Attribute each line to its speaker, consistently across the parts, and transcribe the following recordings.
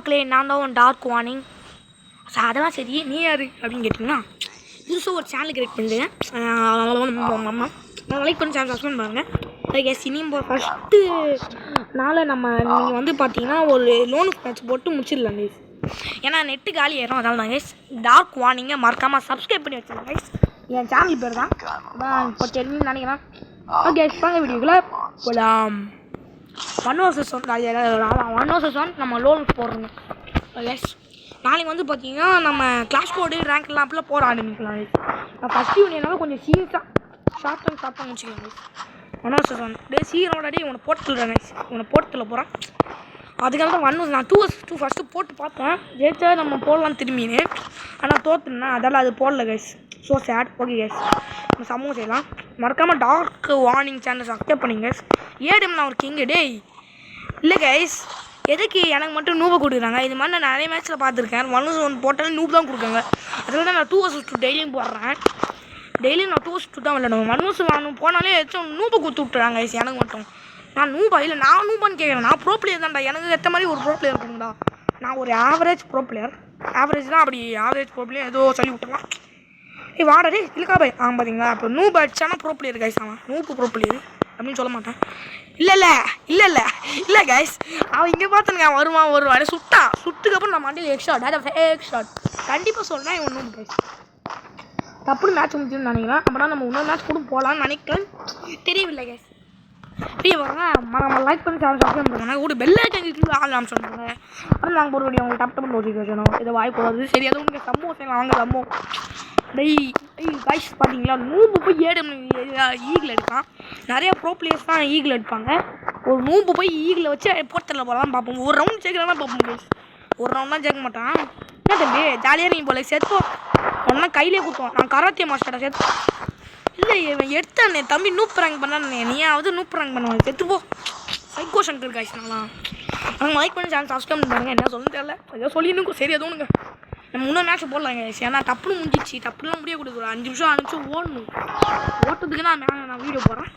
Speaker 1: மக்களே நான் தான் டார்க் வார்னிங். ஸோ அதெல்லாம் சரி, நீ யார் அப்படின்னு கேட்டிங்கன்னா, புதுசாக ஒரு சேனல் கிரியேட் பண்ணுறேன். லைக் பண்ணி சேனல் சப்ஸ்கிரைப் பண்ணுங்கள். லைக் சினிமா ஃபஸ்ட்டு நாள் நீங்கள் வந்து பார்த்தீங்கன்னா ஒரு லோனு மேட்ச் போட்டு முடிச்சிடலாம் கைஸ். ஏன்னா நெட்டு காலி ஏறும், அதனால தான் கைஸ். டார்க் வார்னிங்கை மறக்காமல் சப்ஸ்கிரைப் பண்ணி வச்சுருங்க கைஸ். என் சேனல் பேர் தான் இப்போ தெரியும்னு நினைக்கிறேன். ஓகே, வாங்க வீடியோக்குள்ள போகலாம். 1 vs 1 நம்ம லோன் போடுறோங்க. எஸ், நாளைக்கு வந்து பார்த்தீங்கன்னா நம்ம கிளாஸ் கோடு ரேங்க்லாம் அப்படிலாம் போட ஆரம்பிக்கலாம். நான் ஃபஸ்ட் யூனியனால கொஞ்சம் சீரியஸாக ஷார்ட்டாக முடிச்சுக்கலாம். 1 vs 1 டே சீரோட இவனை போட்டுடுறேன். இவனை போட்டுல போகிறேன். அதுக்காக தான் 1 நான் 2 vs 2 ஃபஸ்ட்டு போட்டு பார்த்தேன். ஜெயிச்சா நம்ம போடலாம் திரும்பின்னு. ஆனால் தோற்றுனா அதெல்லாம் அது போடல guys. So sad. Okay guys, நம்ம சமூகம் செய்யலாம். மறக்காமல் டார்க் வார்னிங் சேனல் சப்ஸ்கிரைப் பண்ணிங்க கைஸ். ஏடிஎம் நான் ஒரு கிங்கு டேய் இல்லை கைஸ். எதுக்கு எனக்கு மட்டும் நூபை கொடுக்குறாங்க? இது மாதிரி நான் நிறைய மேட்ச்சில் பார்த்துருக்கேன். 1 vs 1 போட்டாலும் நூப் தான் கொடுக்காங்க. அதில் தான் நான் 2 vs 2 டெய்லியும் போடுறேன். டெய்லியும் நான் 2 vs 2 தான் விளையாடுவேன். 1 vs 1 போனாலே ஏதாச்சும் நூபை கொடுத்து விட்டுறாங்க கைஸ். எனக்கு மட்டும் நான் நூபா இல்லை, நான் நூபான்னு கேட்குறேன். நான் ப்ரோ பிளேயர் தான்டா. எனக்கு ஏற்ற மாதிரி ஒரு ப்ரோ பிளேயர் இருக்குங்கடா. நான் ஒரு ஆவரேஜ் ப்ரோ பிளேயர். ஆவரேஜ் தான், அப்படி ஆவரேஜ் ப்ரோ பிளேயர் ஏதோ சொல்லி விட்டுலாம். வாடா இல்லைக்கா பாய். பார்த்தீங்களா, அப்போ நூப் அடிச்சானா ப்ரோ பிளேயர் கைஸ். அவன் நூப்பு ப்ரோ பிளேயர் அப்படின்னு சொல்ல மாட்டேன். இல்லை கைஸ், அவன் இங்கே பார்த்துனுங்க. வருவான் சுட்டுக்கப்புறம் நான் மண்டியில் எக் ஷாட் கண்டிப்பாக சொல்கிறேன். இவன் நூப் கைஸ். தப்புன்னு மேட்ச் முடிச்சுன்னு நினைக்கிறேன். அப்படின்னா நம்ம இன்னொரு மேட்ச் கூட போகலான்னு நினைக்கிறேன். தெரியவில்லை கைஸ். ஃப்ரீயாக வாங்க, லைக் பண்ணி சேனல் சப்ஸ்கிரைப் பண்ணுங்க. கூட பெல் ஐக்கன் ஆள் ஆரம்பிச்சு பண்ணுங்க. ஆனால் நாங்கள் ஒரு வீடியோ உங்களுக்கு டப் நோட்டிஃபிகேஷன் வச்சுக்கணும். இதை வாய்ப்பு வராது. சரி, அதுவும் நீங்கள் சம்பவம் செய்யலாம். வாங்க சம்பவம் டெய் கைஸ். பார்த்தீங்களா, நூம்பு போய் ஈகிள் எடுப்பான். நிறைய ப்ரோ பிளேயர்ஸ் தான் ஈகிள் எடுப்பாங்க. ஒரு நூம்பு போய் ஈகிளை வச்சு போர்ட்டலில் போகலாம் பார்ப்போம். ஒரு ரவுண்ட் சேர்க்கலாம் பார்ப்போம் கைஸ். ஒரு ரவுண்ட் தான் சேர்க்க மாட்டான். என்ன தம்பி ஜாலியாக நீங்கள் போல செத்தோ ஒன்றா கையிலே கொடுத்தோம். நான் கராத்தே மாஸ்டர்டா செத்து. இல்லை இவன் எடுத்தானே தம்பி நூப் ரேங்க் பண்ணானே. நீயாவது நூப் ரேங்க் பண்ணுவாங்க. செத்துப்போ சைக்கோ சங்கர் கைஸ். நாங்கள் லைக் பண்ணி சேனல் சப்ஸ்கிரைப் பண்ணுறாங்க. என்ன சொல்லணும்னு தெரியல, ஏதோ சொல்லினுங்க. சரி, எதுவும் ஒன்றுங்க. நம்ம இன்னொரு மேட்ச் போடலாம் கைஸ். ஏன்னா டப்புன்னு முடிஞ்சிச்சு. டப்புலாம் முடியக்கூடாது. ஒரு 5 நிமிஷம் 6 நிமிஷம் ஓடணும். ஓட்டுறதுக்கு நான் வீடியோ போடுறேன்.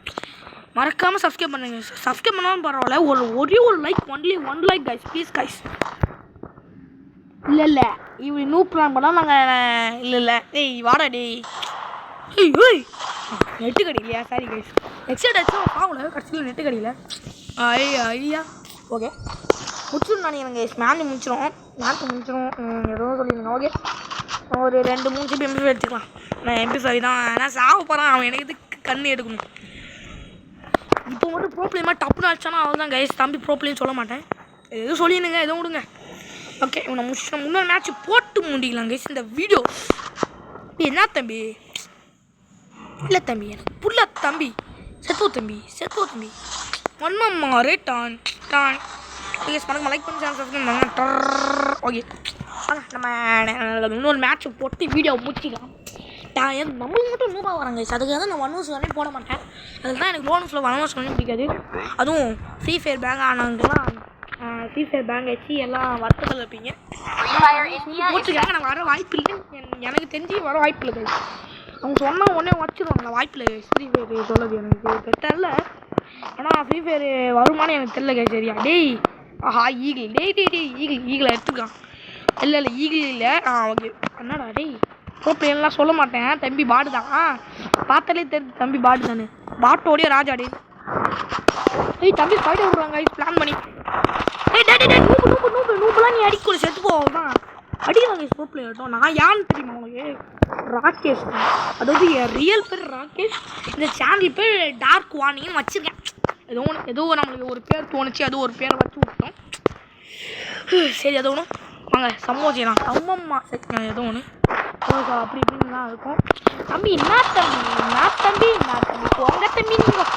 Speaker 1: மறக்காமல் சப்ஸ்கிரைப் பண்ணுங்க. சப்ஸ்கிரைப் பண்ணாலும் பரவாயில்ல. ஒரே ஒரு like, only 1 like guys, please guys. இல்லை இப்படி நூப் ரேங்க் பண்ணால் நாங்கள் இல்லை டேய் வாடா டேய். ஏய் நெட்டு கடிக்கலையா? Sorry guys. எக்ஸைட் ஆச்சும் ஆகல. கடைசியில் நெட்டு கடிக்கல. ஐயா ஓகே முடிச்சிடும் நினைக்கிறேன் கைஸ். மேட்ச் முடிச்சிடும். ஏதோ சொல்லிடுங்க. ஓகே, ஒரு 2-3 ஜிபி எம்பி எடுத்துக்கலாம். நான் MP5 தான். நான் சாக போகிறேன். அவன் எனக்கு எதுக்கு கண்ணு எடுக்கணும். இப்போ மட்டும் ப்ரோ பிளே மாதிரி டப்புன்னு அடிச்சானா அவள் தான் கைஸ். தம்பி ப்ரோ பிளேன்னு சொல்ல மாட்டேன். எதுவும் சொல்லிடுங்க, எதுவும் விடுங்க. ஓகே, இவனை முடிச்சிட்டோம். இன்னொரு மேட்ச் போட்டு முடிக்கலாம் கைஸ். இந்த வீடியோ என்ன தம்பி? இல்லை தம்பி, எனக்கு புள்ள தம்பி. செத்துவோ தம்பி. ஒன்மா ரே டான் ஓகே, மறக்காம லைக் பண்ணி சேனல் சப்ஸ்கிரைப் பண்ணுங்க. ஓகே, நம்ம இன்னொரு மேட்ச் போட்டு வீடியோ முடிச்சிக்கலாம். நம்மளுக்கு மட்டும் நூபா வராங்க கைஸ். அதுக்காக தான் நான் 1 vs 1 போட மாட்டேன். அதுக்கு தான் எனக்கு லோன்ஸில் 1 vs 1 பிடிக்காது. அதுவும் ஃப்ரீ ஃபயர் பேங்க் ஆனவங்கலாம் ஃப்ரீ ஃபயர் பேங்க் வச்சு எல்லாம் வருத்தத்தில் இருப்பீங்க. போட்டுருக்காங்க. நான் வர வாய்ப்பு இல்லை. எனக்கு தெரிஞ்சு வர வாய்ப்பு இல்லை கைஸ். அவங்க சொன்னால் உடனே வச்சுருவாங்க. வாய்ப்பில் ஃப்ரீ ஃபயர் சொல்லுது எனக்கு தெரியல. ஆனால் ஃப்ரீ ஃபயர் வருமானு எனக்கு தெரியல கைஸ். சரியா டேய் ஈகிள் ஈகிளை எடுத்துக்கலாம். இல்லை ஈகிள் இல்லை. ஓகே, என்னடா டேய் ப்ரோ பிளேயர்லாம் சொல்ல மாட்டேன். தம்பி பாடு தான். பார்த்தாலே தெரிஞ்சு தம்பி பாடு தானே. பாட்டோடைய ராஜா டே. தம்பி ஸ்பைடர் விடுறாங்க கைஸ் பிளான் பண்ணி. நூபெலாம் நீ அடிக்கூட செத்து போவான். அடிக்கிறாங்க ப்ரோ பிளேயர்ட்டும். நான் யான்னு தெரியுமா உனக்கு? ராகேஷ் தான். அதாவது என் ரியல் பேர் ராகேஷ். இந்த சேனல் பேர் டார்க் வார்னிங்னு வச்சுருக்கேன். ஏதோ நம்மளுக்கு ஒரு பேர் தோணுச்சு. அது ஒரு பேரை வச்சு விட்டோம். சரி, ஏதோ ஒன்று வாங்க சம்பவம் செய்யலாம். அம்மம்மா ஏதோ ஒன்று அப்படி இப்படின்லாம் இருக்கும். தம்பி என்ன தம்பி உங்கள் தம்பி நீங்கள்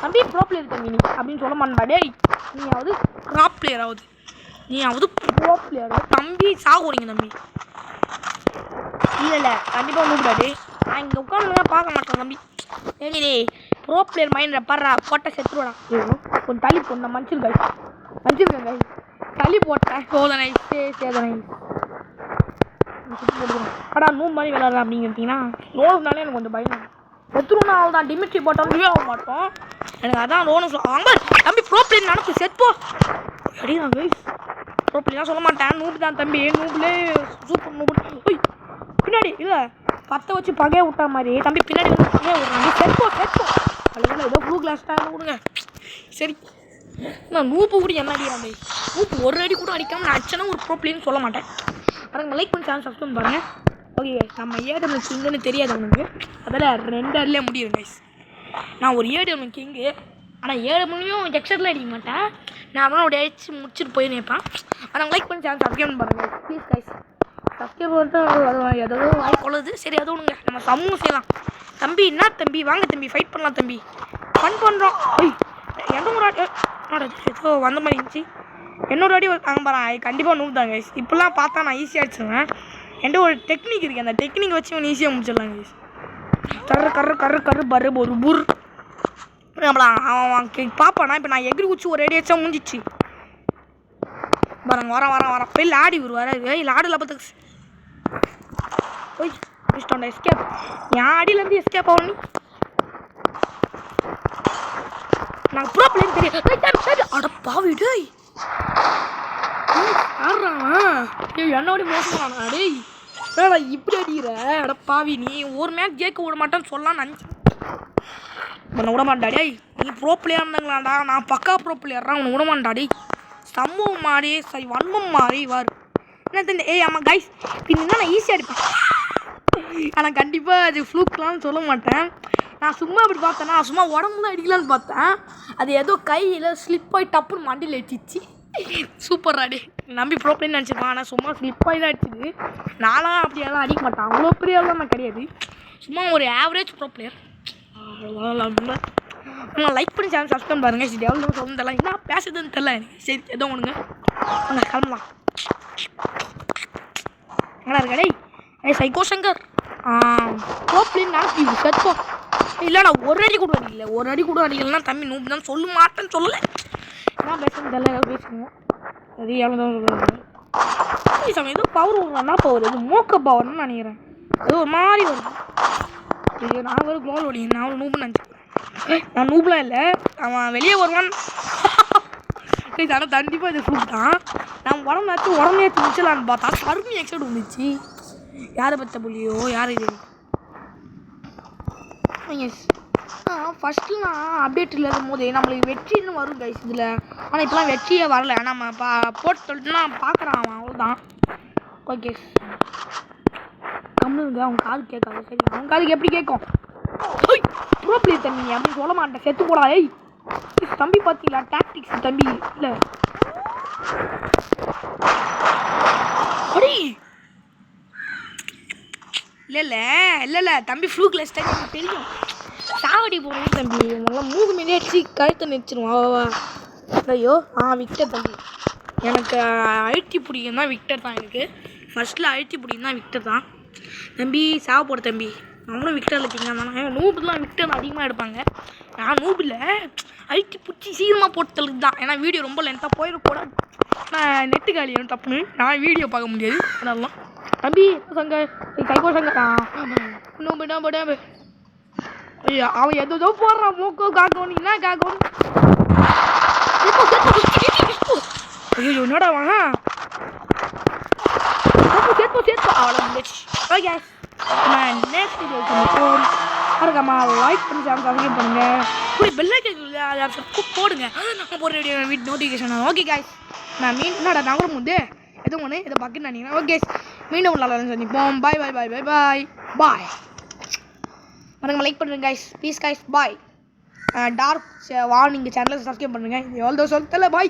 Speaker 1: தம்பி ப்ரோ பிளேயர் தம்பி நீ அப்படின்னு சொல்ல மாட்டா டேய். நீயாவது ப்ராப் பிளேயராவது, நீயாவது ப்ரோ பிளேயர் தம்பி. சாகுறீங்க தம்பி. இல்லை கண்டிப்பாக ஒன்றும் டே. நான் இங்கே உட்காந்து பார்க்க மாட்டேன் தம்பி. சரி ப்ரோ பிளேயர் மைண்டில் படுறா போட்ட செத்துருவாடா. கொஞ்சம் தள்ளி போடணும். மன்னிச்சிருக்கேன் கைஸ். தள்ளி போட்டேன். சோதனை சேதனை அடா நூறு மாதிரி விளாட்றேன் அப்படிங்கிறீங்கன்னா லோனுனாலே எனக்கு கொஞ்சம் பயம். செத்துருன்னா அவள் தான் டிமிட்ரி போட்டாலும் ஆக மாட்டோம். எனக்கு அதான் லோனு வாங்க தம்பி ப்ரோ பிளேயர் நடப்பு செத்துப்போ. அப்படின்னா கைஸ் ப்ரோப்லாம் சொல்ல மாட்டேன். நூப்பு தான் தம்பி, நூப்புலே சூப்பர் நூப்பு. ஓய் பின்னாடி இல்லை பற்ற வச்சு பகையை விட்டா மாதிரி தம்பி பின்னாடி வந்து பகையை விட்றாங்க. செப்போ அதில் ஏதோ ப்ளூ கிளாஸ் தான் கொடுங்க. சரி நான் நூப்பு கூட என்ன அடிக்கிறாங்க நூப்பு ஒரு அடி கூட அடிக்காமல் நான் அச்சனா ஒரு ப்ரோப்ளின்னு சொல்ல மாட்டேன். பாருங்கள் லைக் பண்ணி சேனல் சப்ஸ்கிரைப் பாருங்கள். ஓகே நம்ம ஏடிஎம் கிங்குன்னு தெரியாது அவனுக்கு, அதில் 2 அடிலே முடியும் கைஸ். நான் ஒரு ஏடிஎம் கிங்கு, ஆனால் ஏடிஎம்லையும் எக்ஸ்ட்ராலாம் அடிக்க மாட்டேன். நான் அதெல்லாம் ஒரு அடிச்சு முடிச்சுட்டு போய் நினைப்பேன். ஆனால் லைக் பண்ணி சேனல் சப்ஸ்கிரைப் பாருங்கள் ப்ளீஸ் கைஸ். சப்ஸ்கிரைப் பண்ணிட்டு ஏதோ வாய்ப்பு உள்ளது. சரி அது ஒன்றுங்க நம்ம சமூகம் செய்யலாம். தம்பி என்ன தம்பி வாங்க தம்பி ஃபைட் பண்ணலாம் தம்பி, ஃபன் பண்ணுறோம். ஐய் எந்த ஒரு ஆடி ஏதோ வந்த மாதிரி இருந்துச்சு. என்னோட அடி வாங்க பாரு கண்டிப்பாக நூறு தாங்க கைஸ். இப்போலாம் பார்த்தா நான் ஈஸியாக அடிச்சுவேன். என்கிட்ட ஒரு டெக்னிக் இருக்குது, அந்த டெக்னிக் வச்சு ஒன்று ஈஸியாக முடிச்சிடலாம் கைஸ். கரு பரு ஒரு புர் நம்மளாம் அவன் பார்ப்பானா. இப்போ நான் எகிரி குச்சி ஒரு அடி வச்சா முடிஞ்சிச்சு பாருங்க. வரேன் போய் லாடி வருவார். லாடில் பார்த்து போய் இஷ்டம் எஸ்கேப் என் அடியிலேருந்து எஸ்கேப் ஆகணும். நான் ப்ரோ பிளேயர் தெரியும். அட பாவிடு என்னோட மோசமானா டேய் இப்படி அடிக்கிற. அட பாவி நீ ஒரு மேட்ச் ஜெயிக்க விட மாட்டேன்னு சொல்லலாம்னு நினச்சேன். உன்னை விட மாட்டா டேய், நீ ப்ரோ பிளேயர் இருந்தாங்களாடா, நான் பக்கா ப்ரோ பிளேயர்ரா, உன்னை விட மாட்டா டேய். சம்பவம் மாறி சரி வன்மம் மாறி வார் என்ன தெரிஞ்ச. ஏய் ஆமாம் கைஸ் பின்னா நான் ஈஸியாக அடிப்பேன். ஆனால் கண்டிப்பாக அது ஃப்ளூக்லான்னு சொல்ல மாட்டேன். நான் சும்மா அப்படி பார்த்தேன்னா சும்மா உடம்புலாம் அடிக்கலான்னு பார்த்தேன். அது ஏதோ கையில் ஸ்லிப் ஆகி டப்புன்னு மண்டியில் அடிச்சிச்சு. சூப்பர் அடி நம்பி ப்ரோ பிளேயர்னு நினச்சிருப்பான். ஆனால் சும்மா ஸ்லிப் ஆகி தான் அடிச்சிது. நானும் அப்படியெல்லாம் அடிக்க மாட்டேன், அவ்வளோ பெரியலாம் நான் கிடையாது. சும்மா ஒரு ஆவரேஜ் ப்ரோ பிளேயர். நான் லைக் பண்ணி சேனல் சப்ஸ்கிரைப் பாருங்கள். சரி எவ்வளோ சொல்லணும் தெரியல, என்ன பேசுறதுன்னு தெரில எனக்கு. சரி ஏதோ ஒன்றுங்க அங்கே கிளம்பலாம். நல்லா இருக்கா டேய். சைக்கோ சங்கர் ப்ரோ பிளேயர் நான் செத்தோம். இல்லை நான் ஒரு அடி கூட அடிக்கலைன்னா தம்பி நூப்பு தான் சொல்ல மாட்டேன்னு சொல்லலை. என்ன பேசுன்னு தெரியல, ஏதோ பேசுவோம். சரி எவ்வளோ தான் சொல்லுவாங்க. ஏதோ பவர் என்ன பவர், இது மோக்க பவர்னு நினைக்கிறேன். ஏதோ ஒரு மாதிரி வருது. ஐயோ நான் ஒரு க்ளோல் ஓடி நான் ஒரு நூப்புன்னு நினச்சிக்கிறேன். நான் நூப்லாம் இல்லை, அவன் வெளியே வருவான். ஆனால் கண்டிப்பாக இது ஃப்ரூட் தான். நான் உடம்பே முடிச்சலான்னு பார்த்தா கரும்பு எக்ஸைட் வந்துச்சு. யாரை பற்ற புள்ளியோ யார் இது. எஸ் ஃபஸ்ட்டு நான் அப்டேட்டில் இருக்கும்போது நம்மளுக்கு வெற்றின்னு வரும் கைஸ் இதில். ஆனால் இப்போலாம் வெற்றியே வரல. நம்ம போட்டு சொல்லிட்டுனா பார்க்குறான் அவன், அவ்வளோதான். ஓகே கம்முங்க, அவன் காது கேட்காது. சரி அவன் காதுக்கு எப்படி கேட்கும். ப்ரோ பிளேயர் தம்பி அப்படின்னு சொல்ல மாட்டேன், செத்து போடா. ஏய் தம்பி பார்த்தீங்களா டாக்டிக்ஸ் தம்பி. இல்லை அடி இல்லை தம்பி ஃப்ளூக்லெஸ் தான் எனக்கு தெரியும். சாவடி போகணும் தம்பி, நல்லா மூக்கு மீனே அடிச்சு கழுத்தை நிறுத்திடுவான். ஐயோ விக்டர் தம்பி. எனக்கு அழுத்தி பிடிக்கும் தான் விக்டர் தான். எனக்கு ஃபஸ்ட்டில் அழுத்தி பிடிக்கும் தான் விக்டர் தான் தம்பி. சாவ போட தம்பி, நம்மளும் விக்டரில் வச்சுங்க. ஆனால் நூப்புலாம் விக்டர் அதிகமாக எடுப்பாங்க. நான் நூபில் அழுத்தி பிடிச்சி சீக்கிரமாக போட்டதுக்கு தான். ஏன்னா வீடியோ ரொம்ப லென்த்தாக போயிடக்கூடாது. நான் நெட்டு காலியும் தப்புன்னு நான் வீடியோ பார்க்க முடியாது. அதெல்லாம் தம்பி சங்கர் கைகோ சங்கரா நோம்பு ஐயா அவன் எதோ போடுறான். மூக்கோ காக்கோன்னு என்ன காக்கோன்னு. ஐயோ என்னடா வாங்க சேர்த்து அவ்வளோ ஓகே நான் நெக்ஸ்ட் வீடியோ சந்திப்போம். மறக்காம லைக் பண்ணி சப்ஸ்கிரைப் பண்ணுங்க. கூட பெல் ஐக்கன் அதை போடுங்க, நம்ம ஒரு வீடியோ நோட்டிஃபிகேஷன். ஓகே காய்ஸ் நான் என்னடா நான் கூட முந்தே எதுவும் ஒன்று இதை பார்க்க நினைக்கிறேன். ஓகே மீண்டும் நல்லா சந்திப்போம். பாய் பாய் பாய் பாய் பாய் பாய். மறக்காம லைக் பண்ணுங்க guys please guys. Bye. Dark warning சேனலை சப்ஸ்கிரைப் பண்ணுங்கள். எவ்வளோ சொல்ல பாய்.